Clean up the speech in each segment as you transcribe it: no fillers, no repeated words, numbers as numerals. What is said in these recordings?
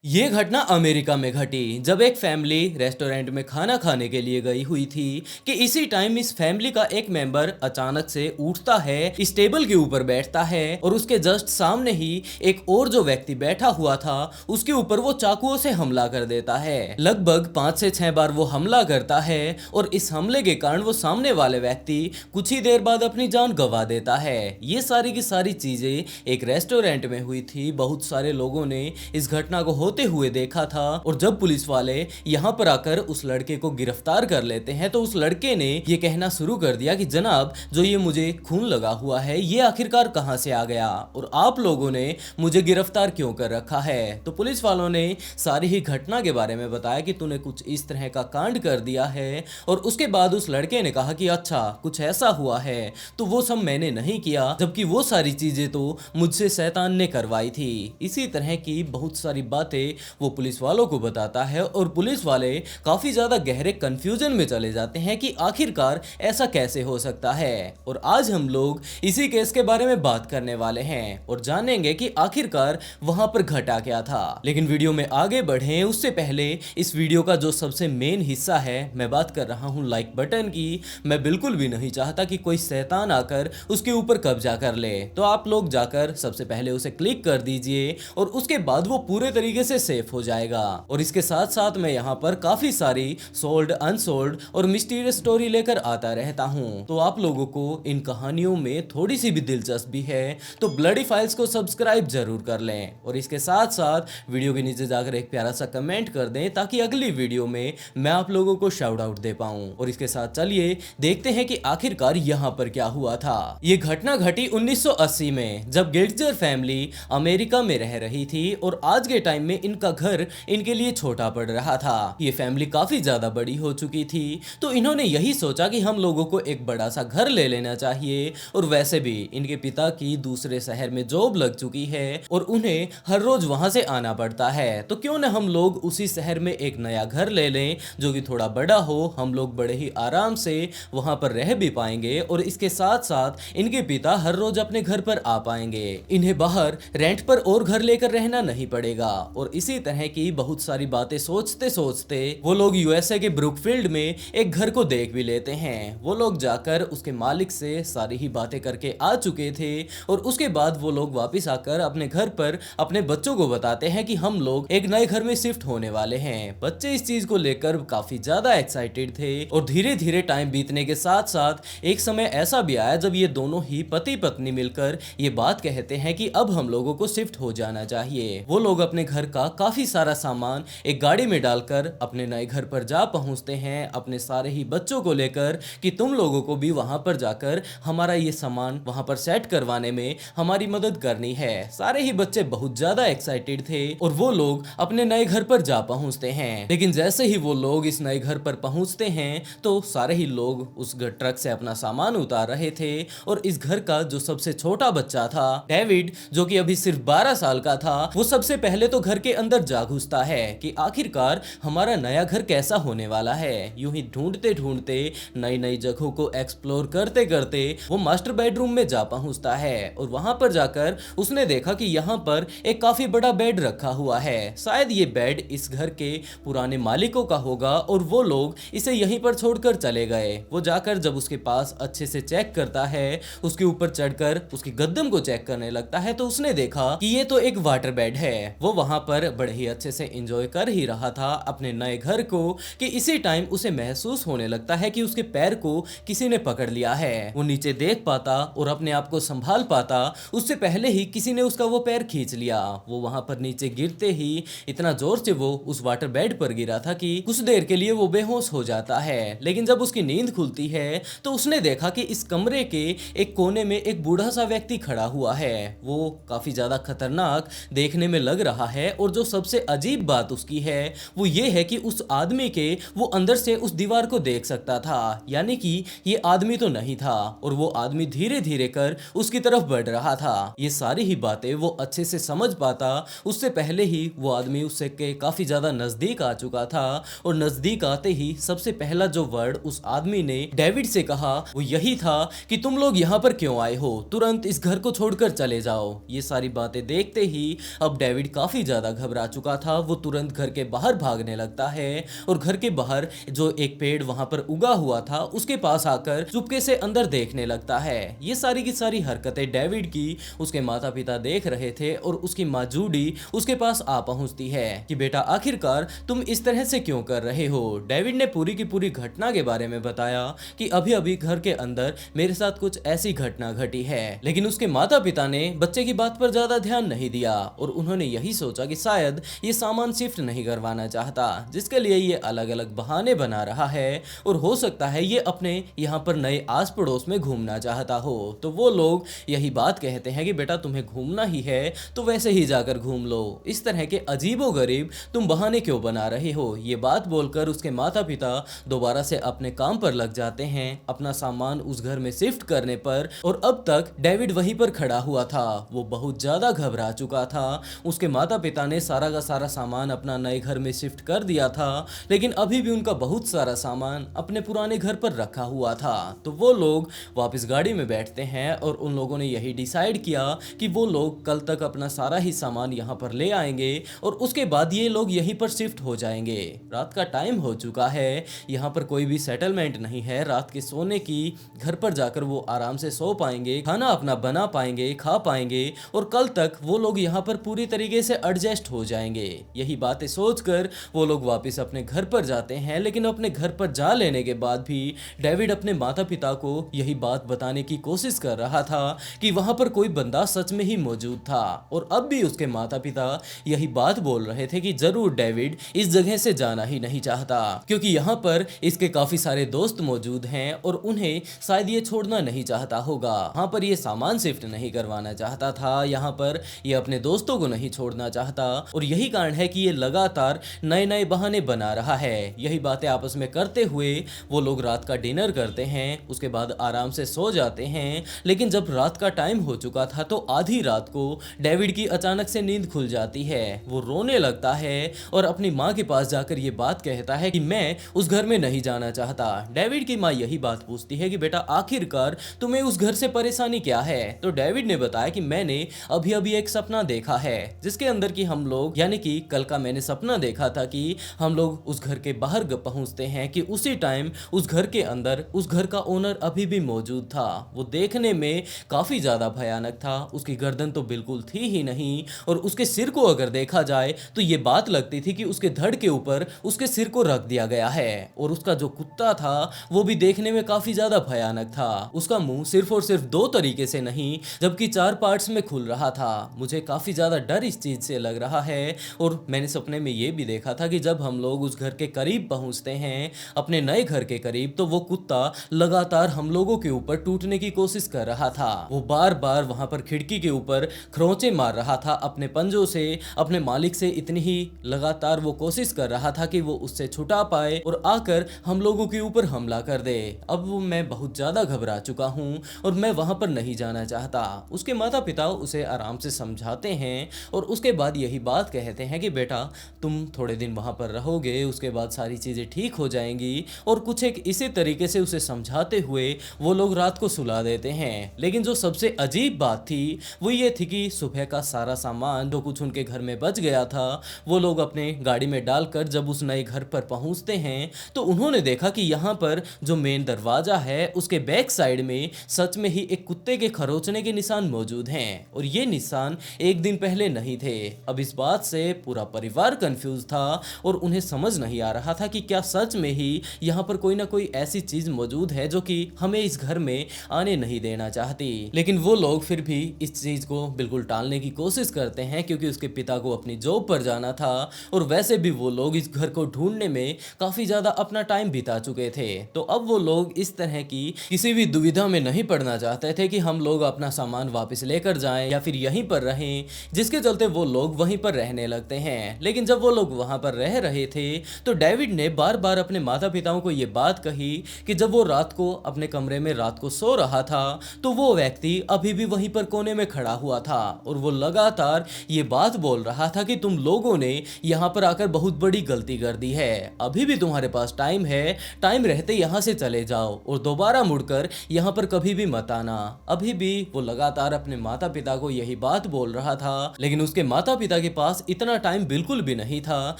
ये घटना अमेरिका में घटी जब एक फैमिली रेस्टोरेंट में खाना खाने के लिए गई हुई थी कि इसी टाइम इस फैमिली का एक मेंबर अचानक से उठता है, इस टेबल के ऊपर बैठता है और उसके जस्ट सामने ही एक और जो व्यक्ति बैठा हुआ था उसके ऊपर वो चाकुओं से हमला कर देता है। लगभग 5 से 6 बार वो हमला करता है और इस हमले के कारण वो सामने वाले व्यक्ति कुछ ही देर बाद अपनी जान गंवा देता है। ये सारी की सारी चीजें एक रेस्टोरेंट में हुई थी। बहुत सारे लोगों ने इस घटना को होते हुए देखा था और जब पुलिस वाले यहां पर आकर उस लड़के को गिरफ्तार कर लेते हैं तो उस लड़के ने ये कहना शुरू कर दिया कि जनाब, जो ये मुझे खून लगा हुआ है ये आखिरकार कहां से आ गया और आप लोगों ने मुझे गिरफ्तार क्यों कर रखा है। तो पुलिस वालों ने सारी ही घटना के बारे में बताया कि तूने कुछ इस तरह का कांड कर दिया है और उसके बाद उस लड़के ने कहा कि अच्छा कुछ ऐसा हुआ है तो वो सब मैंने नहीं किया, जबकि वो सारी चीजें तो मुझसे शैतान ने करवाई थी। इसी तरह की बहुत सारी बातें वो पुलिस वालों को बताता है और पुलिस वाले काफी ज्यादा गहरे कंफ्यूजन में चले जाते हैं कि आखिरकार ऐसा कैसे हो सकता है। और आज हम लोग इसी केस के बारे में बात करने वाले हैं और जानेंगे कि आखिरकार वहां पर घटा क्या था। लेकिन वीडियो में आगे बढ़े उससे पहले इस वीडियो का जो सबसे मेन हिस्सा है, मैं बात कर रहा हूं लाइक बटन की। मैं बिल्कुल भी नहीं चाहता कि कोई शैतान आकर उसके ऊपर कब्जा कर ले, तो आप लोग जाकर सबसे पहले उसे क्लिक कर दीजिए और उसके बाद वो पूरे तरीके से सेफ हो जाएगा। और इसके साथ साथ मैं यहाँ पर काफी सारी सोल्ड, अनसोल्ड और मिस्टीरियस स्टोरी लेकर आता रहता हूँ। तो आप लोगों को इन कहानियों में थोड़ी सी भी दिलचस्पी है तो ब्लडी फाइल्स को सब्सक्राइब जरूर कर लें और इसके साथ साथ वीडियो के नीचे जाकर एक प्यारा सा कमेंट कर दें ताकि अगली वीडियो में मैं आप लोगों को शाउट आउट दे पाऊं। और इसके साथ चलिए देखते हैं कि आखिरकार यहाँ पर क्या हुआ था। ये घटना घटी 1980 में जब गेट्जर फैमिली अमेरिका में रह रही थी और आज के टाइम में इनका घर इनके लिए छोटा पड़ रहा था। ये फैमिली काफी ज्यादा बड़ी हो चुकी थी तो इन्होंने यही सोचा कि हम लोगों को एक बड़ा सा घर ले लेना चाहिए और वैसे भी इनके पिता की दूसरे शहर में जॉब लग चुकी है और उन्हें हर रोज वहां से आना पड़ता है, तो क्यों न हम लोग उसी शहर में एक नया घर ले लें जो कि थोड़ा बड़ा हो। हम लोग बड़े ही आराम से वहां पर रह भी पाएंगे और इसके साथ साथ इनके पिता हर रोज अपने घर पर आ पाएंगे। इन्हें बाहर रेंट पर और घर लेकर रहना नहीं पड़ेगा। और इसी तरह की बहुत सारी बातें सोचते सोचते वो लोग यूएसए के ब्रुकफील्ड में एक घर को देख भी लेते हैं। वो लोग जाकर उसके मालिक से सारी ही बातें करके आ चुके थे और उसके बाद वो लोग वापस आकर अपने घर पर अपने बच्चों को बताते हैं कि हम लोग एक नए घर में शिफ्ट होने वाले हैं। बच्चे इस चीज को लेकर काफी ज्यादा एक्साइटेड थे और धीरे धीरे टाइम बीतने के साथ साथ एक समय ऐसा भी आया जब ये दोनों ही पति पत्नी मिलकर ये बात कहते हैं कि अब हम लोगों को शिफ्ट हो जाना चाहिए। वो लोग अपने घर का काफी सारा सामान एक गाड़ी में डालकर अपने नए घर पर जा पहुंचते हैं अपने सारे ही बच्चों को लेकर कि तुम लोगों को भी वहां पर जाकर हमारा ये सामान वहां पर सेट करवाने में हमारी मदद करनी है। सारे ही बच्चे बहुत ज्यादा एक्साइटेड थे और वो लोग अपने नए घर पर जा पहुंचते हैं। लेकिन जैसे ही वो लोग इस नए घर पर पहुंचते हैं तो सारे ही लोग उस ट्रक से अपना सामान उतार रहे थे और इस घर का जो सबसे छोटा बच्चा था डेविड, जो कि अभी सिर्फ 12 साल का था, वो सबसे पहले तो घर के अंदर जा घुसता है कि आखिरकार हमारा नया घर कैसा होने वाला है। यूं ही ढूंढते ढूंढते नई नई जगहों को एक्सप्लोर करते करते वो मास्टर बेडरूम में जा पहुंचता है और वहां पर जाकर उसने देखा कि यहाँ पर एक काफी बड़ा बेड रखा हुआ है। शायद ये बेड इस घर के पुराने मालिकों का होगा और वो लोग इसे यहीं पर छोड़कर चले गए। वो जाकर जब उसके पास अच्छे से चेक करता है, उसके ऊपर चढ़कर उसकी गद्दम को चेक करने लगता है तो उसने देखा कि ये तो एक वाटर बेड है। वो वहां पर बड़े ही अच्छे से एंजॉय कर ही रहा था अपने नए घर को कि इसी टाइम उसे महसूस होने लगता है कि उसके पैर को किसी ने पकड़ लिया है। वो नीचे देख पाता और अपने आप को संभाल पाता उससे पहले ही किसी ने उसका वो पैर खींच लिया। वो वहां पर नीचे गिरते ही इतना जोर से वो उस वाटर बेड पर गिरा था कि कुछ देर के लिए वो बेहोश हो जाता है। लेकिन जब उसकी नींद खुलती है तो उसने देखा कि इस कमरे के एक कोने में एक बूढ़ा सा व्यक्ति खड़ा हुआ है। वो काफी ज्यादा खतरनाक देखने में लग रहा है और जो सबसे अजीब बात उसकी है वो ये है कि उस आदमी के वो अंदर से उस दीवार को देख सकता था, यानी कि ये आदमी तो नहीं था और वो आदमी धीरे धीरे कर उसकी तरफ बढ़ रहा था। ये सारी ही बातें वो अच्छे से समझ पाता उससे पहले ही वो आदमी उससे के काफी ज्यादा नजदीक आ चुका था और नजदीक आते ही सबसे पहला जो वर्ड उस आदमी ने डेविड से कहा वो यही था कि तुम लोग यहाँ पर क्यों आए हो, तुरंत इस घर को छोड़कर चले जाओ। ये सारी बातें देखते ही अब डेविड काफी ज्यादा ज्यादा घबरा चुका था वो तुरंत घर के बाहर भागने लगता है और घर के बाहर जो एक पेड़ वहां पर उगा हुआ था उसके पास आकर चुपके से अंदर देखने लगता है। ये सारी की सारी हरकतें डेविड की उसके माता पिता देख रहे थे और उसकी माँ जूडी उसके पास आ पहुंचती है कि बेटा आखिरकार तुम इस तरह से क्यों कर रहे हो। डेविड ने पूरी की पूरी घटना के बारे में बताया कि अभी अभी घर के अंदर मेरे साथ कुछ ऐसी घटना घटी है, लेकिन उसके माता पिता ने बच्चे की बात पर ज्यादा ध्यान नहीं दिया और उन्होंने यही सोचा कि शायद ये सामान शिफ्ट नहीं करवाना चाहता जिसके लिए ये अलग अलग बहाने बना रहा है और हो सकता है ये अपने यहाँ पर नए आस पड़ोस में घूमना चाहता हो। तो वो लोग यही बात कहते हैं कि बेटा तुम्हें घूमना ही है तो वैसे ही जाकर घूम लो, इस तरह के अजीबो गरीब तुम बहाने क्यों बना रहे हो। ये बात बोलकर उसके माता पिता दोबारा से अपने काम पर लग जाते हैं अपना सामान उस घर में शिफ्ट करने पर। और अब तक डेविड वहीं पर खड़ा हुआ था, वो बहुत ज्यादा घबरा चुका था। उसके माता पिता ने सारा का सारा सामान अपना नए घर में शिफ्ट कर दिया था लेकिन अभी भी उनका बहुत सारा सामान अपने पुराने घर पर रखा हुआ था। तो वो लोग वापस गाड़ी में बैठते हैं और उन लोगों ने यही डिसाइड किया कि वो लोग कल तक अपना सारा ही सामान यहाँ पर ले आएंगे और उसके बाद ये लोग यहीं पर शिफ्ट हो जाएंगे। रात का टाइम हो चुका है, यहाँ पर कोई भी सेटलमेंट नहीं है रात के सोने की। घर पर जाकर वो आराम से सो पाएंगे, खाना अपना बना पाएंगे, खा पाएंगे और कल तक वो लोग यहाँ पर पूरी तरीके से एडजस्ट हो जाएंगे। यही बातें सोचकर वो लोग वापस अपने घर पर जाते हैं, लेकिन अपने घर पर जा लेने के बाद भी डेविड अपने माता पिता को यही बात बताने की कोशिश कर रहा था कि वहां पर कोई बंदा सच में ही मौजूद था। और अब भी उसके माता पिता यही बात बोल रहे थे कि जरूर डेविड इस जगह से जाना ही नहीं चाहता क्योंकि यहाँ पर इसके काफी सारे दोस्त मौजूद हैं और उन्हें शायद ये छोड़ना नहीं चाहता होगा। यहाँ पर ये सामान शिफ्ट नहीं करवाना चाहता था, यहाँ पर ये अपने दोस्तों को नहीं छोड़ना चाहता और यही कारण है कि ये लगातार नए नए बहाने बना रहा है। यही बातें आपस में करते हुए वो लोग रात का डिनर करते हैं, उसके बाद आराम से सो जाते हैं। लेकिन जब रात का टाइम हो चुका था तो आधी रात को डेविड की अचानक से नींद खुल जाती है। वो रोने लगता है और अपनी माँ के पास जाकर ये बात कहता है कि मैं उस घर में नहीं जाना चाहता। डेविड की माँ यही बात पूछती है कि बेटा आखिरकार तुम्हें उस घर से परेशानी क्या है। तो डेविड ने बताया कि मैंने अभी अभी एक सपना देखा है जिसके अंदर कि हम लोग यानी कि कल का मैंने सपना देखा था कि हम लोग उस घर के बाहर पहुंचते हैं कि उसी टाइम उस घर के अंदर उस घर का ओनर अभी भी मौजूद था। वो देखने में काफी ज्यादा भयानक था, उसकी गर्दन तो बिल्कुल थी ही नहीं और उसके सिर को अगर देखा जाए तो ये बात लगती थी कि उसके धड़ के ऊपर उसके सिर को रख दिया गया है। और उसका जो कुत्ता था वो भी देखने में काफी ज्यादा भयानक था, उसका मुंह सिर्फ और सिर्फ दो तरीके से नहीं जबकि 4 पार्ट्स में खुल रहा था। मुझे काफी ज्यादा डर इस चीज से लग रहा है और मैंने सपने में ये भी देखा था कि जब हम लोग उस घर के करीब पहुंचते हैं अपने नए घर के करीब तो वो कुत्ता लगातार हम लोगों के ऊपर टूटने की कोशिश कर रहा था। वो बार बार वहां पर खिड़की के ऊपर खरोंचे मार रहा था अपने पंजों से, अपने मालिक से इतनी ही लगातार वो कोशिश कर रहा था कि वो उससे छुटा पाए और आकर हम लोगों के ऊपर हमला कर दे। अब वो मैं बहुत ज्यादा घबरा चुका हूँ और मैं वहां पर नहीं जाना चाहता। उसके माता पिता उसे आराम से समझाते हैं और उसके बाद यही बात कहते हैं कि बेटा तुम थोड़े दिन वहां पर रहोगे, उसके बाद सारी चीजें ठीक हो जाएंगी। और कुछ एक इसी तरीके से उसे समझाते हुए वो लोग रात को सुला देते हैं। लेकिन जो सबसे अजीब बात थी वो ये थी कि सुबह का सारा सामान जो कुछ उनके घर में बच गया था वो लोग अपने गाड़ी में डालकर जब उस नए घर पर पहुंचते हैं तो उन्होंने देखा कि यहाँ पर जो मेन दरवाजा है उसके बैक साइड में सच में ही एक कुत्ते के खरोचने के निशान मौजूद हैं और ये निशान एक दिन पहले नहीं थे। अब इस बात से पूरा परिवार कंफ्यूज था और उन्हें समझ नहीं आ रहा था कि क्या सच में ही यहाँ पर कोई ना कोई ऐसी चीज मौजूद है जो कि हमें इस घर में आने नहीं देना चाहती। लेकिन वो लोग फिर भी इस चीज को बिल्कुल टालने की कोशिश करते हैं क्योंकि उसके पिता को अपनी जॉब पर जाना था और वैसे भी वो लोग इस घर को ढूंढने में काफी ज्यादा अपना टाइम बिता चुके थे। तो अब वो लोग इस तरह की किसी भी दुविधा में नहीं पड़ना चाहते थे कि हम लोग अपना सामान वापस लेकर जाएं या फिर यहीं पर रहें, जिसके चलते वो लोग वहीं पर रहने लगते हैं। लेकिन जब वो लोग वहां पर रह रहे थे तो डेविड ने बार बार अपने माता पिताओं को ये बात कही कि जब वो रात को अपने कमरे में रात को सो रहा था तो वो व्यक्ति अभी भी वहीं पर कोने में खड़ा हुआ था और वो लगातार ये बात बोल रहा था कि तुम लोगों ने यहाँ पर आकर बहुत बड़ी गलती कर दी है, अभी भी तुम्हारे पास टाइम है, टाइम रहते यहाँ से चले जाओ और दोबारा मुड़कर यहाँ पर कभी भी मत आना। अभी भी वो लगातार अपने माता पिता को यही बात बोल रहा था। लेकिन उसके माता पिता पिता के पास इतना टाइम बिल्कुल भी नहीं था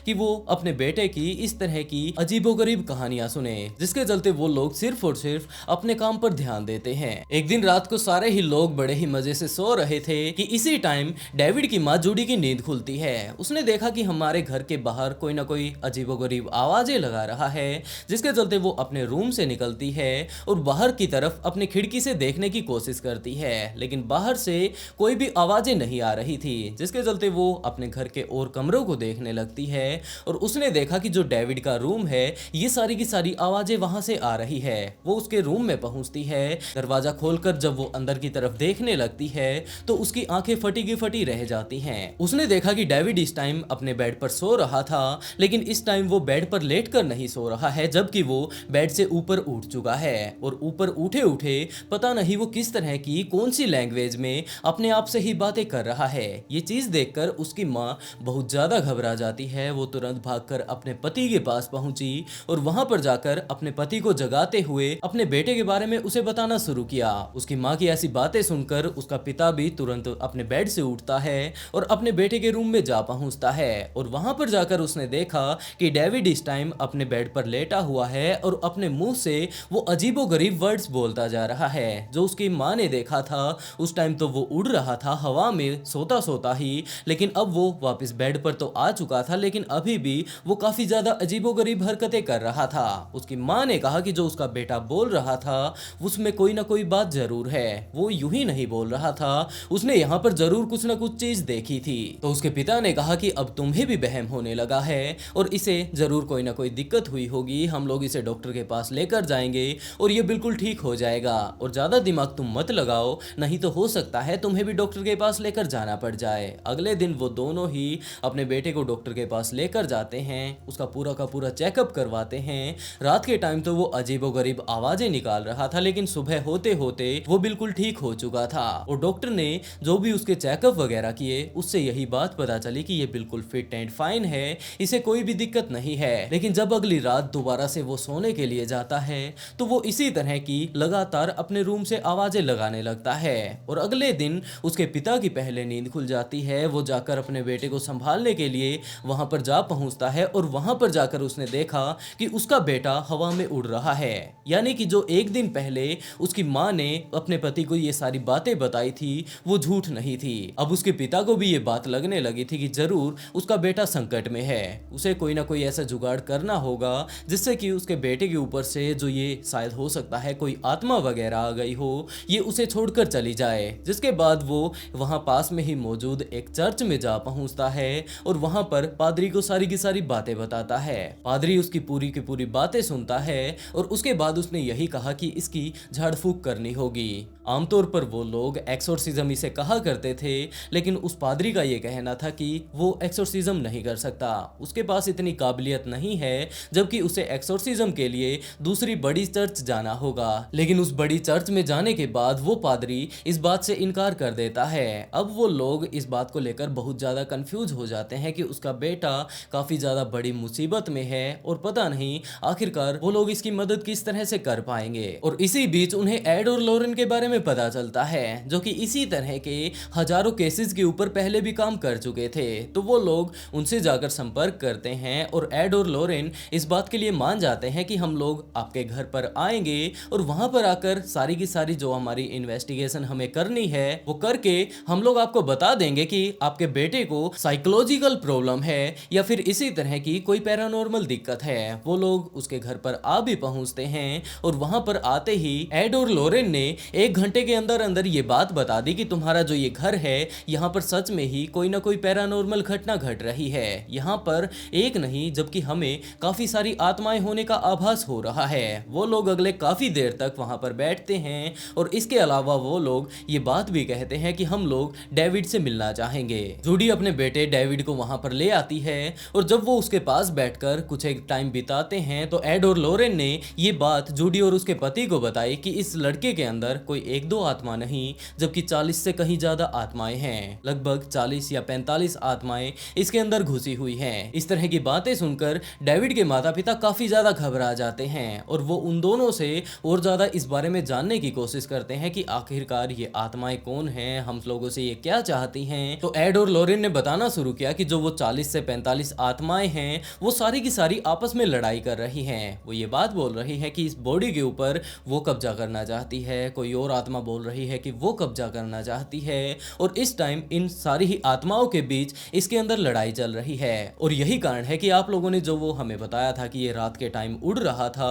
कि वो अपने बेटे की इस तरह की अजीबोगरीब कहानियां सुने, जिसके चलते वो लोग सिर्फ और सिर्फ अपने काम पर ध्यान देते हैं। एक दिन रात को सारे ही लोग बड़े ही मजे से सो रहे थे कि इसी टाइम डेविड की माँ जूडी की नींद खुलती है। उसने देखा कि हमारे घर के बाहर कोई ना कोई अजीबोगरीब आवाजें लगा रहा है, जिसके चलते वो अपने रूम से निकलती है और बाहर की तरफ अपनी खिड़की से देखने की कोशिश करती है, लेकिन बाहर से कोई भी आवाजें नहीं आ रही थी, जिसके चलते वो अपने घर के और कमरों को देखने लगती है और उसने देखा कि जो डेविड का रूम है ये सारी की सारी आवाजें वहां से आ रही है। वो उसके रूम में पहुंचती है, दरवाजा खोलकर जब वो अंदर की तरफ देखने लगती है तो उसकी आंखें फटी की फटी रह जाती हैं। उसने देखा कि डेविड इस टाइम अपने बेड पर सो रहा था, लेकिन इस टाइम वो बेड पर लेटकर नहीं सो रहा है, जबकि वो बेड से ऊपर उठ चुका है और ऊपर उठे उठे पता नहीं वो किस तरह की कौन सी लैंग्वेज में अपने आप से ही बातें कर रहा है। ये चीज देखकर उसकी माँ बहुत ज्यादा घबरा जाती है। वो तुरंत भागकर अपने पति के पास पहुंची और वहां पर जाकर अपने पति को जगाते हुए अपने बेटे के बारे में उसे बताना शुरू किया। उसकी माँ की ऐसी बातें सुनकर उसका पिता भी तुरंत अपने बेड से उठता है और अपने बेटे के रूम में जा पहुंचता है और वहां पर जाकर उसने देखा कि डेविड इस टाइम अपने बेड पर लेटा हुआ है और अपने मुंह से वो अजीबोगरीब वर्ड्स बोलता जा रहा है। जो उसकी माँ ने देखा था उस टाइम तो वो उड़ रहा था हवा में सोता सोता ही, लेकिन अब वो वापस बेड पर तो आ चुका था, लेकिन अभी भी वो काफी ज्यादा अजीबोगरीब हरकतें कर रहा था। उसकी माँ ने कहा कि जो उसका बेटा बोल रहा था उसमें कोई ना कोई बात जरूर है, वो यूं ही नहीं बोल रहा था, उसने यहाँ पर जरूर कुछ ना कुछ चीज देखी थी। तो उसके पिता ने कहा कि अब तुम्हें भी वहम होने लगा है और इसे जरूर कोई ना कोई दिक्कत हुई होगी, हम लोग इसे डॉक्टर के पास लेकर जाएंगे और ये बिल्कुल ठीक हो जाएगा और ज्यादा दिमाग तुम मत लगाओ, नहीं तो हो सकता है तुम्हें भी डॉक्टर के पास लेकर जाना पड़ जाए। अगले दिन वो दोनों ही अपने बेटे को डॉक्टर के पास लेकर जाते हैं, उसका पूरा का पूरा चेकअप करवाते हैं। रात के टाइम तो वो अजीबोगरीब आवाजें निकाल रहा था, लेकिन सुबह होते होते वो बिल्कुल ठीक हो चुका था और डॉक्टर ने जो भी उसके चेकअप वगैरह किए उससे यही बात पता चली कि ये बिल्कुल फिट एंड फाइन है, इसे कोई भी दिक्कत नहीं है। लेकिन जब अगली रात दोबारा से वो सोने के लिए जाता है तो वो इसी तरह की लगातार अपने रूम से आवाजें लगाने लगता है और अगले दिन उसके पिता की पहले नींद खुल जाती है। वो जाकर अपने बेटे को संभालने के लिए वहां पर जा पहुंचता है और वहां पर जाकर उसने देखा कि उसका बेटा हवा में उड़ रहा है, यानी कि जो एक दिन पहले उसकी माँ ने अपने पति को ये सारी बातें बताई थी वो झूठ नहीं थी। अब उसके पिता को भी ये बात लगने लगी थी कि जरूर उसका बेटा संकट में है, उसे कोई ना कोई ऐसा जुगाड़ करना होगा जिससे कि उसके बेटे के ऊपर से जो ये शायद हो सकता है कोई आत्मा वगैरह आ गई हो, ये उसे छोड़कर चली जाए। जिसके बाद वो वहां पास में ही मौजूद एक चर्च में जा पहुंचता है और वहां पर पादरी को सारी की सारी बातें बताता है। पादरी उसकी पूरी की पूरी बातें सुनता है और उसके बाद उसने यही कहा कि इसकी झाड़ फूक करनी होगी। आमतौर पर वो लोग एक्सोर्सिज्म इसे कहा करते थे, लेकिन उस पादरी का ये कहना था कि वो एक्सोर्सिज्म नहीं कर सकता, उसके पास इतनी काबिलियत नहीं है, जबकि उसे एक्सोर्सिज्म के लिए दूसरी बड़ी चर्च जाना होगा। लेकिन उस बड़ी चर्च में जाने के बाद वो पादरी इस बात से इनकार कर देता है। अब वो लोग इस बात को लेकर बहुत ज्यादा कंफ्यूज हो जाते हैं कि उसका बेटा काफी ज्यादा बड़ी मुसीबत में है और पता नहीं आखिरकार वो लोग इसकी मदद किस तरह से कर पाएंगे। और इसी बीच उन्हें एड और लॉरेन के बारे में पता चलता है, जो कि इसी तरह के हजारों केसेस के ऊपर पहले भी काम कर चुके थे। तो वो लोग उनसे जाकर संपर्क करते हैं और एड और लॉरेन इस बात के लिए मान जाते हैं कि हम लोग आपके घर पर आएंगे और वहां पर आकर सारी की सारी जो हमारी इन्वेस्टिगेशन हमें करनी है वो करके हम लोग आपको बता देंगे कि आपके बेटे को साइकोलॉजिकल प्रॉब्लम है या फिर इसी तरह की कोई पैरानॉर्मल दिक्कत है। वो लोग उसके घर पर आ भी पहुंचते हैं और वहां पर आते ही एड और लॉरेन ने 1 घंटे के अंदर अंदर ये बात बता दी कि तुम्हारा जो ये घर है यहाँ पर सच में ही कोई ना कोई पैरानॉर्मल घटना घट रही है। यहाँ पर एक नहीं जबकि हमें काफी सारी आत्माएं होने का आभास हो रहा है। वो लोग अगले काफी देर तक वहां पर बैठते हैं और इसके अलावा वो लोग ये बात भी कहते हैं कि हम लोग डेविड से मिलना चाहेंगे। जूडी अपने बेटे डेविड को वहां पर ले आती है और जब वो उसके पास बैठकर कुछ एक टाइम बिताते हैं तो एड और लॉरेन ने ये बात जूडी और उसके पति को बताई कि इस लड़के के अंदर कोई 1-2 आत्मा नहीं जबकि 40 से कहीं ज्यादा आत्माएं हैं, लगभग 40 या 45 आत्माएं इसके अंदर घुसी हुई हैं। इस तरह की बातें सुनकर डेविड के माता पिता काफी ज्यादा घबरा जाते हैं और वो उन दोनों से और ज्यादा इस बारे में जानने की कोशिश करते हैं कि आखिरकार ये आत्माएं कौन हैं, हम लोगों से ये क्या चाहती हैं। तो एड और लोरेन ने बताना शुरू किया कि जो वो 40 से 45 आत्माएं हैं वो सारी की सारी आपस में लड़ाई कर रही हैं। वो ये बात बोल रही है कि इस बॉडी के ऊपर वो कब्जा करना चाहती है, कोई और आत्मा बोल रही है कि वो कब्जा करना चाहती है, और इस टाइम इन सारी ही आत्माओं के बीच इसके अंदर लड़ाई चल रही है। और यही कारण है कि आप लोगों ने जो वो हमें बताया था कि ये रात के टाइम उड़ रहा था,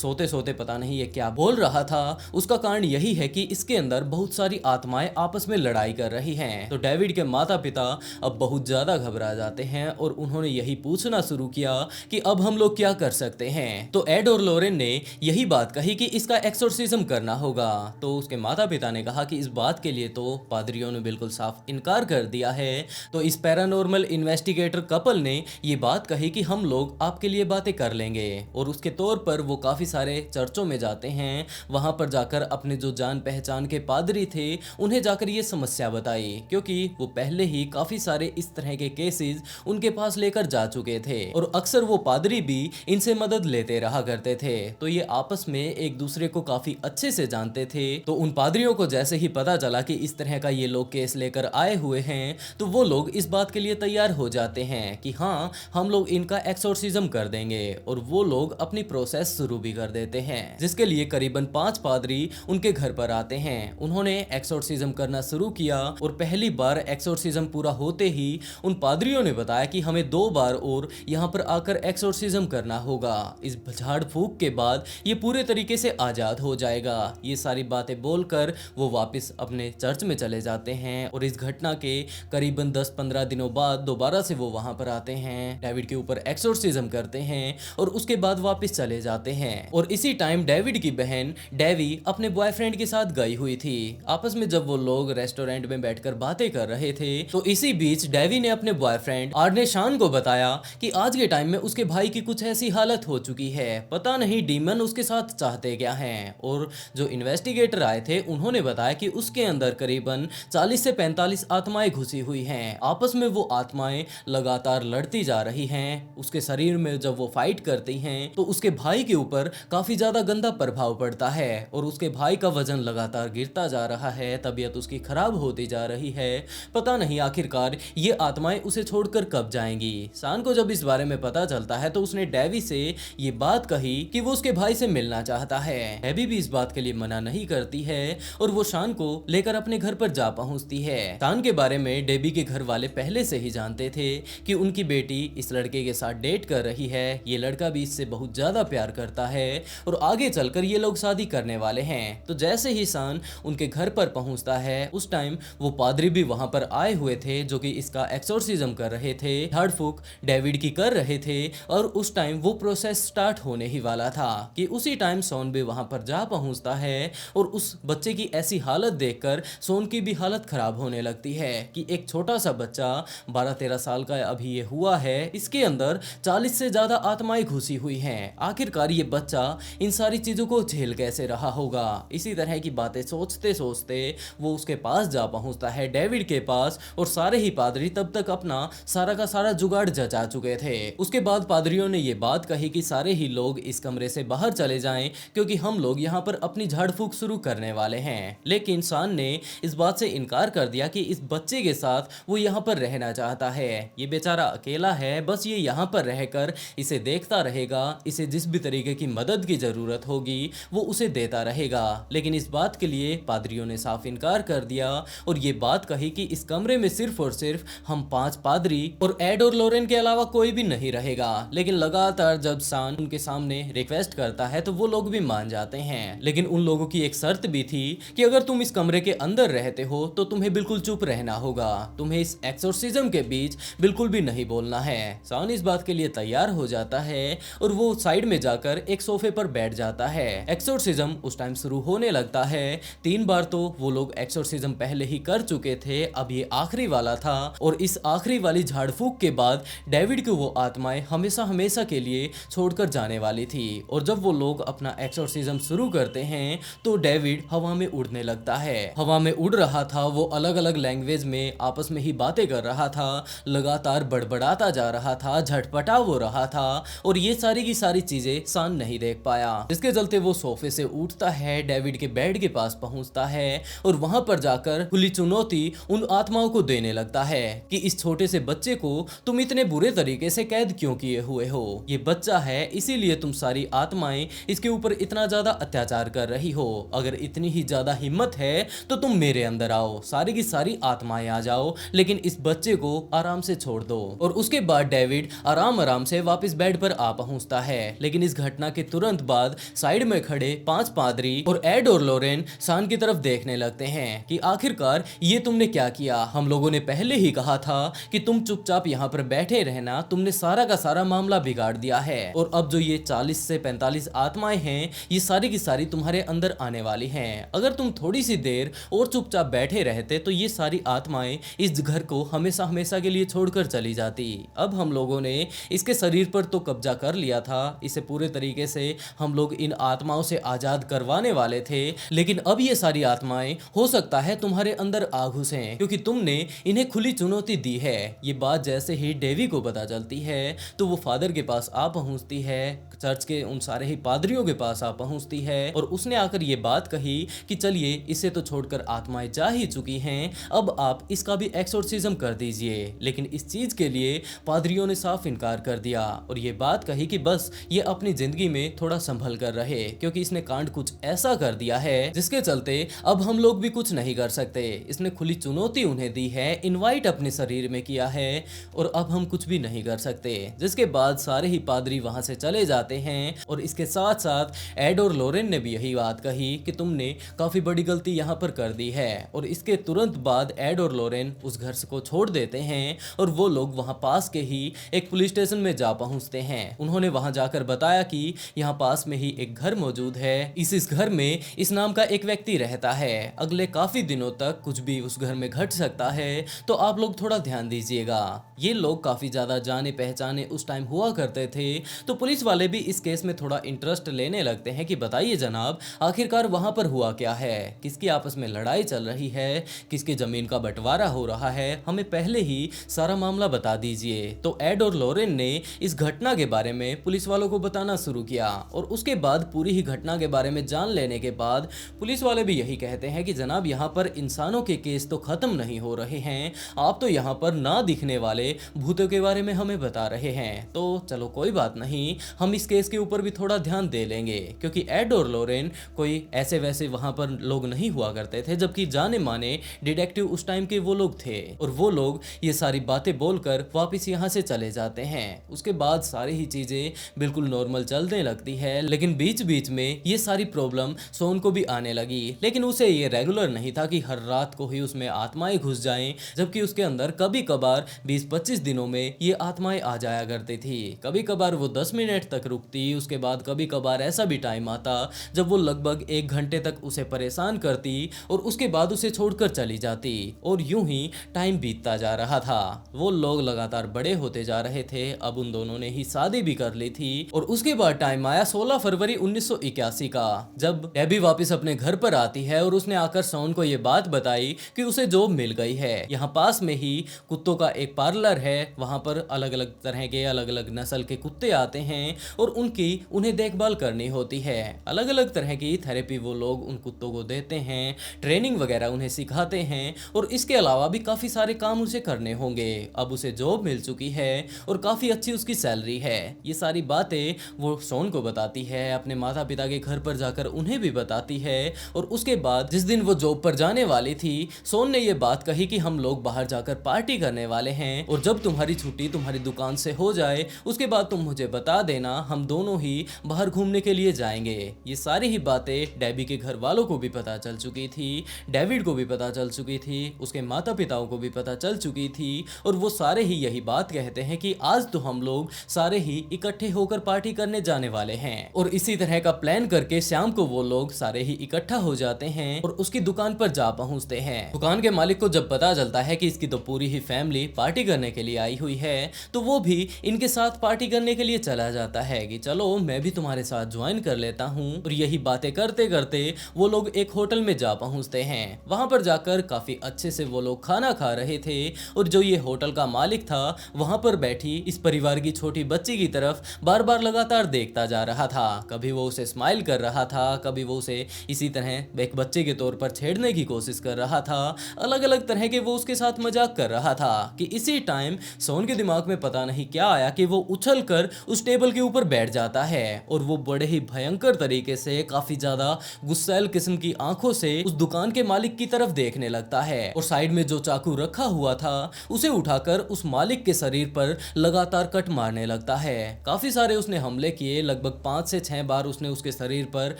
सोते सोते पता नहीं ये क्या बोल रहा था, उसका कारण यही है कि इसके अंदर बहुत सारी आत्माएं आपस में लड़ाई कर रही हैं। तो डेविड के माता पिता अब बहुत ज्यादा घबरा जाते हैं और उन्होंने यही पूछना शुरू किया कि अब हम लोग क्या कर सकते हैं। तो एड और लोरेन ने यही बात कही कि इसका एक्सोर्सिज्म करना होगा। तो उसके माता पिता ने कहा कि इस बात के लिए तो पादरियों ने बिल्कुल साफ इनकार कर दिया है। तो इस पैरानॉर्मल इन्वेस्टिगेटर कपल ने ये बात कही कि हम लोग आपके लिए बातें कर लेंगे, और उसके तौर पर वो काफी सारे चर्चों में जाते हैं। वहां पर जाकर अपने जो जान पहचान के पादरी थे उन्हें जाकर ये समस्या बताई, क्योंकि वो पहले ही काफी सारे इस तरह के केसेस उनके पास लेकर जा चुके थे और अक्सर वो पादरी भी इनसे मदद लेते रहा करते थे। तो ये आपस में एक दूसरे को काफी अच्छे से जानते थे। तो उन पादरियों को जैसे ही पता चला कि इस तरह का ये लोग केस लेकर आए हुए हैं, तो वो लोग इस बात के लिए तैयार हो जाते हैं कि हाँ, हम लोग इनका एक्सोर्सिज्म कर देंगे, और वो लोग अपनी प्रोसेस शुरू भी कर देते हैं, जिसके लिए करीबन 5 पादरी उनके घर पर आते हैं। उन्होंने एक्सोर्सिज्म करना शुरू किया, और पहली बार एक्सोर्सिज्म पूरा होते ही उन पादरियों ने बताया कि हमें 2 बार और यहाँ पर आकर एक्सोर्सिज्म करना होगा। इस झाड़ फूक के बाद ये पूरे तरीके से आजाद हो जाएगा। ये सारी बातें बोलकर वो वापस अपने चर्च में चले जाते हैं, और इस घटना के करीबन 10-15 दिनों बाद दोबारा से वो वहां पर आते हैं, डेविड के ऊपर एक्सोर्सिज्म करते हैं, और उसके बाद वापस चले जाते हैं। और इसी टाइम डेविड की बहन डेवी अपने बॉयफ्रेंड के साथ गई हुई थी। आपस में जब वो लोग रेस्टोरेंट में बैठकर बातें कर रहे थे, तो इसी बीच डेवी ने अपने बॉयफ्रेंड आर्ने शान को बताया कि आज के टाइम में उसके भाई की कुछ ऐसी हालत हो चुकी है, पता नहीं डीमन उसके साथ चाहते क्या हैं। और जो इन्वेस्टिगेटर आए थे उन्होंने बताया कि उसके अंदर करीबन 40 से 45 आत्माएं घुसी हुई हैं। आपस में वो आत्माएं लगातार लड़ती जा रही हैं। उसके शरीर में जब वो फाइट करती हैं तो उसके भाई के ऊपर काफी ज्यादा गंदा प्रभाव पड़ता है, और उसके भाई का वजन लगातार गिरता जा रहा है, तबीयत उसकी खराब होती जा रही है। पता नहीं आखिरकार ये आत्माएं उसे छोड़कर कब जाएंगी। शान को जब इस बारे में पता चलता है तो उसने डेवी से ये बात कही कि वो उसके भाई से मिलना चाहता है। डेवी भी इस बात के लिए मना नहीं करती है, और वो शान को लेकर अपने घर पर जा पहुंचती है। शान के बारे में डेवी के घर वाले पहले से ही जानते थे कि उनकी बेटी इस लड़के के साथ डेट कर रही है, ये लड़का भी इससे बहुत ज्यादा प्यार करता है, और आगे चलकर ये लोग शादी करने वाले हैं। तो जैसे ही शान उनके घर पर पहुंचता है, उस टाइम वो पादरी भी वहां पर आए हुए थे जो कि इसका एक्सोर्सिज्म कर रहे थे, झाड़ फूक डेविड की कर रहे थे, और उस टाइम वो प्रोसेस स्टार्ट होने ही वाला था कि उसी टाइम सोन भी वहां पर जा पहुंचता है, और उस बच्चे की ऐसी हालत देखकर सोन की भी हालत खराब होने लगती है कि एक छोटा सा बच्चा 12-13 साल का अभी ये हुआ है, इसके अंदर 40 से ज्यादा आत्माएं घुसी हुई हैं। आखिरकार ये बच्चा इन सारी चीजों को झेल कैसे रहा होगा। इसी तरह की बातें सोचते सोचते वो उसके पास जा पहुंचता है, डेविड के पास, और सारे ही पादरी तब तक अपना सारा का सारा जुगाड़ जचा चुके थे। उसके बाद पादरियों ने ये बात कही कि सारे ही लोग इस कमरे से बाहर चले जाएं, क्योंकि हम लोग यहाँ पर अपनी झाड़ फूक शुरू करने वाले हैं। लेकिन शान ने इस बात से इनकार कर दिया कि इस बच्चे के साथ वो यहाँ पर रहना चाहता है। ये बेचारा अकेला है, बस ये यहाँ पर रहकर इसे देखता रहेगा, इसे जिस भी तरीके की मदद की जरूरत होगी वो उसे देता रहेगा। लेकिन इस बात के लिए पादरियों ने साफ इनकार कर दिया, और ये बात कही कि इस कमरे में सिर्फ और सिर्फ हम 5 पादरी और एड और लोरेन के अलावा कोई भी नहीं रहेगा। लेकिन लगातार जब शान उनके सामने रिक्वेस्ट करता है तो वो लोग भी मान जाते हैं। लेकिन उन लोगों की एक शर्त भी थी कि अगर तुम इस कमरे के अंदर रहते हो तो तुम्हें बिल्कुल चुप रहना होगा, तुम्हें इस एक्सोर्सिज्म के बीच बिल्कुल भी नहीं बोलना है। शान इस बात के लिए तैयार हो जाता है, और वो साइड में जाकर एक सोफे पर बैठ जाता है। एक्सोर्सिज्म उस टाइम शुरू होने लगता है। 3 बार तो वो लोग एक्सोर्सिज्म पहले ही कर चुके थे, अब ये आखिरी वाला था, और इस आखिरी वाली झाड़ फूक के बाद डेविड को वो आत्माएं हमेशा हमेशा के लिए छोड़कर जाने वाली थी। और जब वो लोग अपना एक्सोर्सिज्म शुरू करते हैं तो डेविड हवा में उड़ने लगता है। हवा में उड़ रहा था, वो अलग अलग लैंग्वेज में आपस में ही बातें कर रहा था, लगातार बड़बड़ाता जा रहा था, झटपटा हो रहा था, और ये सारी की सारी चीजें शान नहीं देख पाया, जिसके चलते वो सोफे से उठता है, डेविड के बेड के पास पहुंचता है, और वहां पर जाकर खुली चुनौती उन आत्माओं को देने देने लगता है कि इस छोटे से बच्चे को तुम इतने बुरे तरीके से कैद क्यों किए हुए हो। ये बच्चा है, इसीलिए तुम सारी आत्माएं इसके ऊपर इतना ज्यादा अत्याचार कर रही हो। अगर इतनी ही ज्यादा हिम्मत है तो तुम मेरे अंदर आओ, सारी की सारी आत्माएं आ जाओ, लेकिन इस बच्चे को आराम से छोड़ दो। और उसके बाद डेविड आराम आराम से वापस बेड पर आ पहुंचता है। लेकिन इस घटना के तुरंत बाद साइड में खड़े 5 पादरी और एड और लोरेन सान की तरफ देखने लगते हैं कि आखिरकार ये तुमने क्या किया। हम लोगों ने पहले ही कहा था कि तुम चुपचाप यहाँ पर बैठे रहना, तुमने सारा का सारा मामला बिगाड़ दिया है। और अब जो ये 40 से 45 आत्माएं हैं, ये सारी की सारी तुम्हारे अंदर आने वाली हैं। अगर तुम थोड़ी सी देर और चुपचाप बैठे रहते तो ये सारी आत्माएं इस घर को हमेशा हमेशा के लिए छोड़कर चली जाती। अब हम लोगों ने इसके शरीर पर तो कब्जा कर लिया था, इसे पूरे तरीके से हम लोग इन आत्माओं से आजाद करवाने वाले थे, लेकिन अब ये सारी आत्माएं हो सकता है तुम्हारे अंदर आ घुसें, क्योंकि तुमने इन्हें खुली चुनौती दी है। ये बात जैसे ही डेवी को पता चलती है तो वो फादर के पास आ पहुंचती है, चर्च के उन सारे ही पादरियों के पास आ पहुंचती है और उसने आकर ये बात कही कि चलिए इसे तो छोड़कर आत्माएं जा ही चुकी हैं, अब आप इसका भी एक्सोर्सिज्म कर दीजिए। लेकिन इस चीज के लिए पादरियों ने साफ इनकार कर दिया और ये बात कही कि बस ये अपनी जिंदगी में थोड़ा संभल कर रहे, क्योंकि इसने कांड कुछ ऐसा कर दिया है जिसके चलते अब हम लोग भी कुछ नहीं कर सकते। इसने खुली चुनौती उन्हें दी है, इनवाइट अपने शरीर में किया है और अब हम कुछ भी नहीं कर सकते। जिसके बाद सारे ही पादरी वहां से चले जाते हैं और इसके साथ साथ एड और लोरेन ने भी यही बात कही कि तुमने काफी बड़ी गलती यहाँ पर कर दी है। और इसके तुरंत बाद एड और लोरेन उस घर को छोड़ देते हैं और वो लोग वहां पास के ही एक पुलिस स्टेशन में जा पहुंचते हैं। उन्होंने वहां जाकर बताया कि यहाँ पास में ही एक घर मौजूद है, इस घर में इस नाम का एक व्यक्ति रहता है, अगले काफी दिनों तक कुछ भी उस घर में घट सकता है, तो आप लोग थोड़ा ध्यान दीजिएगा। ये लोग काफी ज्यादा जाने पहचाने उस टाइम हुआ करते थे, तो पुलिस वाले भी इस केस में थोड़ा इंटरेस्ट लेने लगते हैं कि बताइए जनाब, आखिरकार वहां पर हुआ क्या है, किसकी आपस में लड़ाई चल रही है, किसकी जमीन का बंटवारा हो रहा है, हमें पहले ही सारा मामला बता दीजिए। तो एड और लोरेन ने इस घटना के बारे में पुलिस वालों को बताना शुरू किया और उसके बाद पूरी ही घटना के बारे में जान लेने के बाद पुलिस वाले भी यही कहते हैं कि जनाब यहाँ पर इंसानों के केस तो खत्म नहीं हो रहे हैं, आप तो यहाँ पर ना दिखने वाले भूतों के बारे में हमें बता रहे हैं। तो चलो कोई बात नहीं, हम इस केस के ऊपर भी थोड़ा ध्यान दे लेंगे, क्योंकि एड और लोरेन कोई ऐसे वैसे वहां पर लोग नहीं हुआ करते थे, जबकि जाने माने डिटेक्टिव उस टाइम के वो लोग थे। और वो लोग ये सारी बातें बोलकर वापस यहाँ से चले जाते हैं। उसके बाद सारी ही चीजें बिल्कुल नॉर्मल चलने लगती है, लेकिन बीच बीच में ये सारी प्रॉब्लम सोन को भी आने लगी। लेकिन उसे ये रेगुलर नहीं था कि हर रात को ही उसमें आत्माएं घुस जाएं, जबकि उसके अंदर कभी कभार 20-25 दिनों में ये आत्माएं आ जाया करती थी। कभी कभार वो 10 मिनट तक रुकती, उसके बाद कभी कभार ऐसा भी टाइम आता जब वो लगभग 1 घंटे तक उसे परेशान करती और उसके बाद उसे छोड़कर चली जाती। और यूं ही टाइम बीतता जा रहा था, वो लोग लगातार बड़े होते जा रहे थे। अब उन दोनों ने ही शादी भी कर ली थी और उसके बाद टाइम आया 16 फरवरी 1981 का, जब डेबी वापस अपने घर पर आती है और उसने आकर सोन को ये बात बताई कि उसे जॉब मिल गई है। यहाँ पास में ही कुत्तों का एक पार्लर है, वहां पर अलग अलग तरह के अलग अलग नस्ल के कुत्ते आते हैं और उन्हें देखभाल करनी होती है। अलग अलग तरह की थेरेपी वो लोग उन कुत्तों को देते हैं, ट्रेनिंग वगैरह उन्हें सिखाते हैं और इसके अलावा भी काफी सारे काम उसे करने होंगे। अब उसे जॉब मिल चुकी है और काफी अच्छी उसकी सैलरी है। ये सारी बातें वो सोन को बताती है, अपने माता पिता के घर पर जाकर उन्हें भी बताती है। और उसके बाद जिस दिन वो जॉब पर जाने वाली थी, सोन ने ये बात कही कि हम लोग बाहर जाकर पार्टी करने वाले हैं और जब तुम्हारी छुट्टी तुम्हारी दुकान से हो जाए उसके बाद तुम मुझे बता देना, हम दोनों ही बाहर घूमने के लिए जाएंगे। ये सारी ही बातें डेबी के घर वालों को भी पता चल चुकी थी, डेविड को भी पता चल चुकी थी, उसके माता पिताओं को भी पता चल चुकी थी और वो सारे ही यही बात कहते हैं कि आज तो हम लोग सारे ही इकट्ठे होकर पार्टी करने जाने वाले हैं। और इसी तरह का प्लान करके शाम को वो लोग सारे ही इकट्ठा हो जाते हैं और उसकी दुकान पर जा पहुंचते हैं। दुकान के मालिक को जब पता चलता है कि इसकी तो पूरी ही फैमिली पार्टी करने के लिए आई हुई है, तो वो भी इनके साथ पार्टी करने के लिए चला जाता है कि चलो मैं भी तुम्हारे साथ ज्वाइन कर लेता हूँ। और यही बातें करते करते वो लोग एक होटल में जा पहुंचते हैं। वहां पर जाकर काफी अच्छे से वो लोग खाना खा रहे थे और जो ये होटल का मालिक था वहां पर बैठी इस परिवार की छोटी बच्ची की तरफ बार बार लगातार देखता जा रहा था। कभी वो उसे स्माइल कर रहा था, कभी वो उसे इसी तरह एक बच्चे के तौर पर छेड़ने की कोशिश कर रहा था। अलग अलग तरह के वो उसके साथ मजाक कर रहा था कि इसी टाइम सोन के दिमाग में पता नहीं क्या आया कि वो उछल कर उस टेबल के ऊपर बैठ जाता है और वो बड़े ही भयंकर तरीके से काफी ज्यादा गुस्सैल किस्म की आंखों से उस दुकान के मालिक की तरफ देखने लगता है और साइड में जो चाकू रखा हुआ था उसे उठाकर उस मालिक के शरीर पर लगातार कट मारने लगता है। काफी सारे उसने हमले किए, लगभग 5 से 6 बार उसने उसके शरीर पर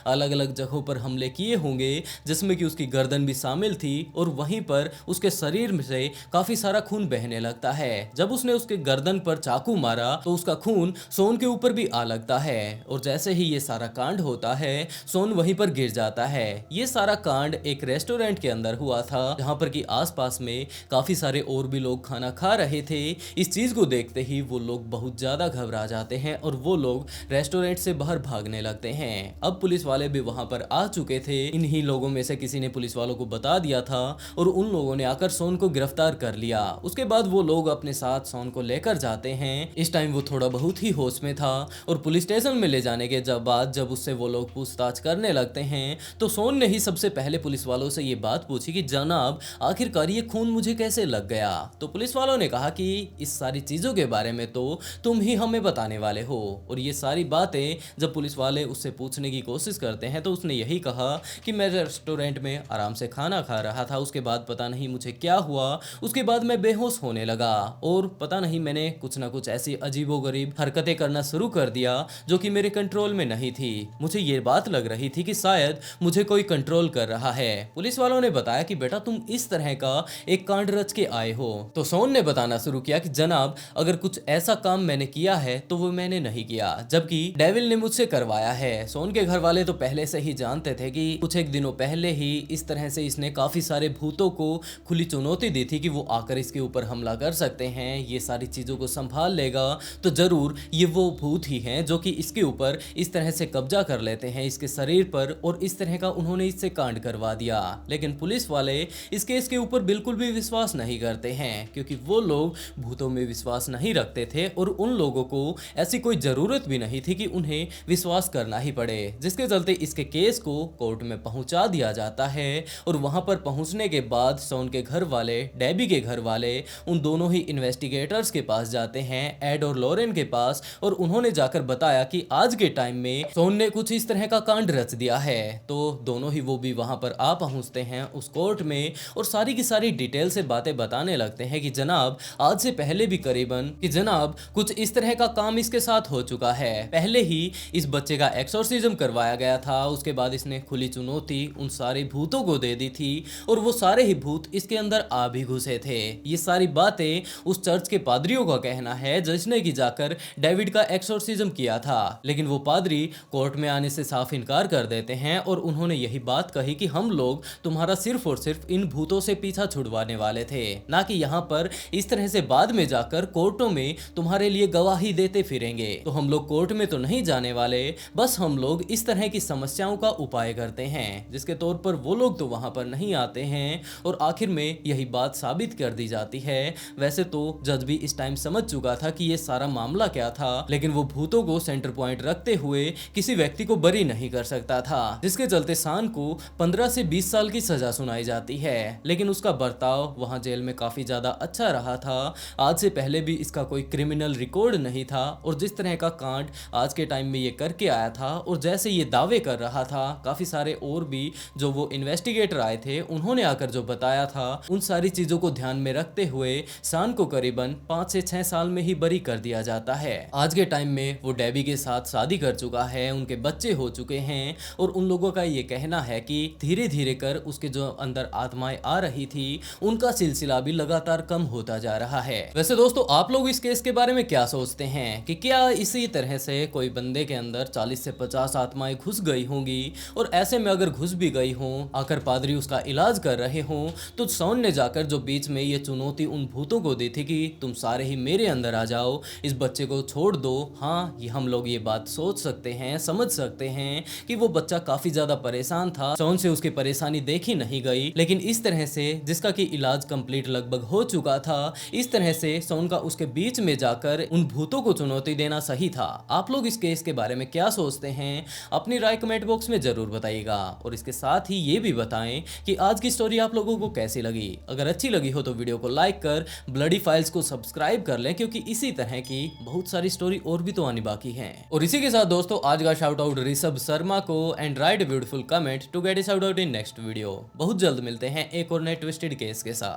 अलग अलग जगहों पर हमले किए होंगे, जिसमें कि उसकी गर्दन भी शामिल थी और वहीं पर उसके शरीर में से काफी सारा खून बहने लगता है। जब उसने उसके गर्दन पर चाकू मारा तो उसका खून सोन के ऊपर भी आ लगता है और जैसे ही ये सारा कांड होता है सोन वहीं पर गिर जाता है। ये सारा कांड एक रेस्टोरेंट के अंदर हुआ था जहां पर कि आसपास में काफी सारे और भी लोग खाना खा रहे थे। इस चीज को देखते ही वो लोग बहुत ज्यादा घबरा जाते हैं और वो लोग रेस्टोरेंट से बाहर भागने लगते हैं। अब पुलिस वाले भी वहां पर आ चुके थे। इन्हीं लोगों में से किसी ने पुलिस वालों को बता दिया था और उन लोगों ने आकर सोन को गिरफ्तार कर लिया। उसके बाद वो लोग अपने साथ सोन को लेकर जाते हैं। इस टाइम वो थोड़ा बहुत ही होश में था और पुलिस स्टेशन में ले जाने के बाद जब उससे वो लोग पूछताछ करने लगते हैं तो सोन ने ही सबसे पहले पुलिस वालों से ये बात पूछी कि जनाब आखिरकार ये खून मुझे कैसे लग गया। तो पुलिस वालों ने कहा कि इस सारी चीजों के बारे में तो तुम ही हमें बताने वाले हो। और ये सारी बातें जब पुलिस वाले उससे पूछने की कोशिश करते हैं तो उसने यही कहा कि मैं रेस्टोरेंट में आराम से खाना खा रहा था, उसके बाद पता नहीं मुझे क्या हुआ, उसके बाद मैं बेहोश होने लगा और पता नहीं मैंने कुछ ना कुछ ऐसी अजीबोगरीब हरकतें करना शुरू कर दिया जो कि मेरे कंट्रोल में नहीं थी। मुझे ये बात लग रही थी कि शायद मुझे कोई कंट्रोल कर रहा है। पुलिस वालों ने बताया कि बेटा तुम इस तरह का एक कांड रच के आए हो। तो सोन ने बताना शुरू किया कि जनाब अगर कुछ ऐसा काम मैंने किया है तो वो मैंने नहीं किया, जबकि डेविल ने मुझसे करवाया है। सोन के घर वाले तो पहले से ही जानते थे कि कुछ एक दिनों पहले ही इस तरह से इसने काफी सारे भूतों को खुली चुनौती दी थी कि वो आकर इसके ऊपर हमला कर सकते हैं, ये सारी चीजों को संभाल लेगा तो जरूर ये वो भूत ही हैं जो कि इसके ऊपर इस तरह से कब्जा कर लेते हैं इसके शरीर पर, और इस तरह का उन्होंने इससे कांड करवा दिया। लेकिन पुलिस वाले इस केस के ऊपर बिल्कुल भी विश्वास नहीं करते हैं क्योंकि वो लोग भूतों में विश्वास नहीं रखते थे और उन लोगों को ऐसी कोई जरूरत भी नहीं थी कि उन्हें विश्वास करना ही पड़े, जिसके चलते इसके केस को कोर्ट में पहुंचा दिया जाता है। और वहां पर पहुंचने के बाद सोन के घर वाले, डेबी के घर वाले उन दोनों ही इन्वेस्टिगेटर्स के पास जाते हैं, एड और लॉरेन के पास, और उन्होंने जाकर बताया कि आज के टाइम में सोन ने कुछ इस तरह का कांड रच दिया है। तो दोनों ही वो भी वहां पर आ पहुंचते हैं उस कोर्ट में और सारी की सारी डिटेल से बातें बताने लगते हैं कि जनाब आज से पहले भी करीबन कि जनाब कुछ इस तरह का काम इसके साथ हो चुका है। पहले ही इस बच्चे का एक्सोर्सिज्म करवाया गया था, उसके बाद इसने खुली चुनौती उन सारे भूतों को दे दी थी और वो सारे ही भूत इसके अंदर आ भी घुसे थे। ये सारी बातें उस चर्च के पादरियों का कहना है जिसने की जाकर डेविड का एक्सोर्सिज्म किया था। लेकिन वो पादरी कोर्ट में आने से साफ इनकार कर देते हैं और उन्होंने यही बात कही कि हम लोग तुम्हारा सिर्फ और सिर्फ इन भूतों से पीछा छुड़वाने वाले थे, ना कि यहाँ पर इस तरह से बाद में जाकर कोर्टों में तुम्हारे लिए गवाही देते फिरेंगे। तो हम लोग कोर्ट में तो नहीं जाने वाले, बस हम लोग इस तरह की समस्याओं का उपाय करते हैं, जिसके तौर पर वो लोग तो वहां पर नहीं आते हैं और आखिर में यही बात साबित कर दी जाती है। वैसे तो जज भी इस टाइम समझ चुका था कि ये सारा मामला क्या था, लेकिन वो भूतों को सेंटर पॉइंट रखते हुए किसी व्यक्ति को बरी नहीं कर सकता था, जिसके चलते सान को 15 से 20 साल की सजा सुनाई जाती है। लेकिन उसका बर्ताव वहां जेल में काफी ज्यादा अच्छा रहा था। आज से पहले भी इसका कोई क्रिमिनल रिकॉर्ड नहीं था और जिस तरह का कांड आज के टाइम में ये करके आया था और जैसे ये दावे कर रहा था, काफी सारे और भी जो वो इन्वेस्टिगेटर आए थे उन्होंने आकर जो बताया था, उन सारी चीजों को ध्यान में रखते हुए सान को करीबन 5 से 6 साल में ही बरी कर दिया जाता है। आज के टाइम में वो डेबी के साथ शादी कर चुका है, उनके बच्चे हो चुके हैं और उन लोगों का ये कहना है कि धीरे धीरे कर उसके जो अंदर आत्माएं आ रही थी उनका सिलसिला भी लगातार कम होता जा रहा है। वैसे दोस्तों आप लोग इस केस के बारे में क्या सोचते हैं कि क्या इसी तरह से कोई बंदे के अंदर 40 से 50 आत्माएं घुस गई होंगी और ऐसे में अगर घुस भी गई हों, आकर पादरी उसका इलाज कर रहे हों, तो सौन ने जाकर जो बीच में ये चुनौती उन भूतों को दी थी कि तुम सारे ही मेरे अंदर आ जाओ, इस बच्चे को छोड़ दो। हाँ, ये हम लोग ये बात सोच सकते हैं, समझ सकते हैं कि वो बच्चा काफी ज्यादा परेशान था, सौन से उसकी परेशानी देखी नहीं गई, लेकिन इस तरह से जिसका कि इलाज कंप्लीट लगभग हो चुका था, इस तरह से सौन का उसके बीच में जाकर उन भूतों को चुनौती देना सही था। आप लोग इस केस के बारे में क्या सोचते हैं? अपनी राय कमेंट बॉक्स में जरूर बताइएगा और इसके साथ ही ये भी बताएं कि आज की स्टोरी आप लोगों को कैसी लगी। होगी। अगर अच्छी लगी हो तो वीडियो को लाइक कर ब्लडी फाइल्स को सब्सक्राइब कर लें, क्योंकि इसी तरह की बहुत सारी स्टोरी और भी तो आनी बाकी है। और इसी के साथ दोस्तों आज का शाउट आउट ऋषभ शर्मा को, and write beautiful comment to get it out in next video. बहुत जल्द मिलते हैं एक और नए ट्विस्टेड केस के साथ।